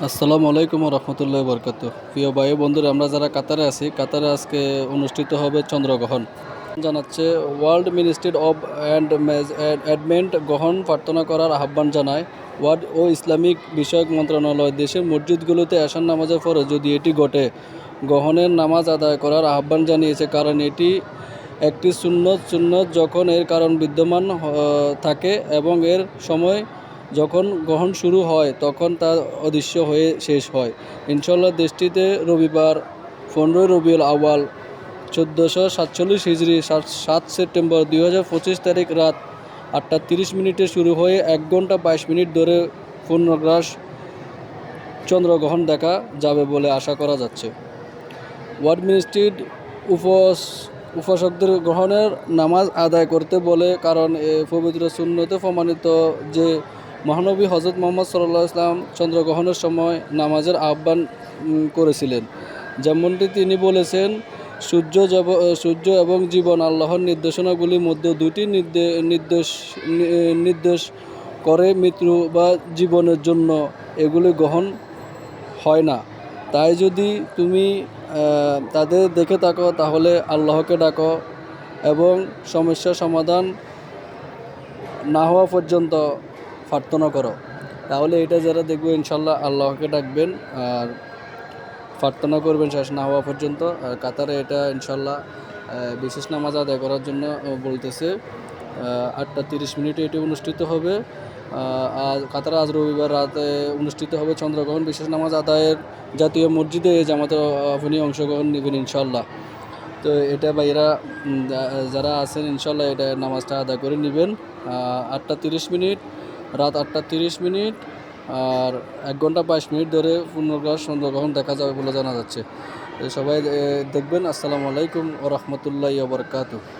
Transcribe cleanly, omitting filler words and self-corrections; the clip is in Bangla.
আসসালামু আলাইকুম রহমতুল্লাহ বরকাত। প্রিয় ভাই বন্ধুরা, আমরা যারা কাতারে আছি, কাতারে আজকে অনুষ্ঠিত হবে চন্দ্রগ্রহণ জানাচ্ছে। ওয়ার্ল্ড মিনিস্ট্রি অব অ্যাডমেন্ট গ্রহণ প্রার্থনা করার আহ্বান জানায় ওয়ার্ড ও ইসলামিক বিষয়ক মন্ত্রণালয়। দেশের মসজিদগুলোতে এশার নামাজের পরে যদি এটি ঘটে, গ্রহণের নামাজ আদায় করার আহ্বান জানিয়েছে, কারণ এটি একটি সুন্নত যখন এর কারণ বিদ্যমান থাকে এবং এর সময় যখন গ্রহণ শুরু হয় তখন তা অদৃশ্য হয়ে শেষ হয়। ইনশাল্লাহ দেশটিতে রবিবার 15 রবিউল আউয়াল 1447 হিজরি 7 সেপ্টেম্বর 2025 তারিখ রাত 8:30 শুরু হয়ে 1 ঘন্টা 22 মিনিট ধরে পূর্ণগ্রাস চন্দ্রগ্রহণ দেখা যাবে বলে আশা করা যাচ্ছে। ওয়ার্ড মিনিস্ট্রির উপাসকদের গ্রহণের নামাজ আদায় করতে বলে, কারণ পবিত্র সুন্নতে প্রমাণিত যে মহানবী হজরত মুহাম্মদ সাল্লাল্লাহু আলাইহি ওয়াসাল্লাম চন্দ্রগ্রহণের সময় নামাজের আহ্বান করেছিলেন। যেমনটি তিনি বলেছেন, সূর্য এবং জীবন আল্লাহর নির্দেশনাগুলির মধ্যে দুটি নির্দেশ করে মৃত্যু বা জীবনের জন্য এগুলি গ্রহণ হয় না। তাই যদি তুমি তাদের দেখে থাকো তাহলে আল্লাহকে ডাকো এবং সমস্যার সমাধান না হওয়া পর্যন্ত প্রার্থনা করো। তাহলে এটা যারা দেখবে ইনশাল্লাহ আল্লাহকে ডাকবেন আর প্রার্থনা করবেন শেষ না হওয়া পর্যন্ত। আর কাতারে এটা ইনশাল্লাহ বিশেষ নামাজ আদায় করার জন্য বলতেছে। 8:30 এটি অনুষ্ঠিত হবে। আর কাতারে আজ রবিবার রাতে অনুষ্ঠিত হবে চন্দ্রগ্রহণ বিশেষ নামাজ আদায়ের জাতীয় মসজিদে জামাতে আপনি অংশগ্রহণ নেবেন ইনশাল্লাহ। তো এটা ভাইয়েরা যারা আছেন ইনশাল্লাহ এটা নামাজটা আদায় করে নেবেন। 8:30 রাত 8:30 আর 1 ঘন্টা 22 মিনিট ধরে পূর্ণগ্রাস চন্দ্রগ্রহণ দেখা যাবে বলে জানা যাচ্ছে। সবাই দেখবেন। আসসালামু আলাইকুম ওয়া রাহমাতুল্লাহি ওয়া বারাকাতুহু।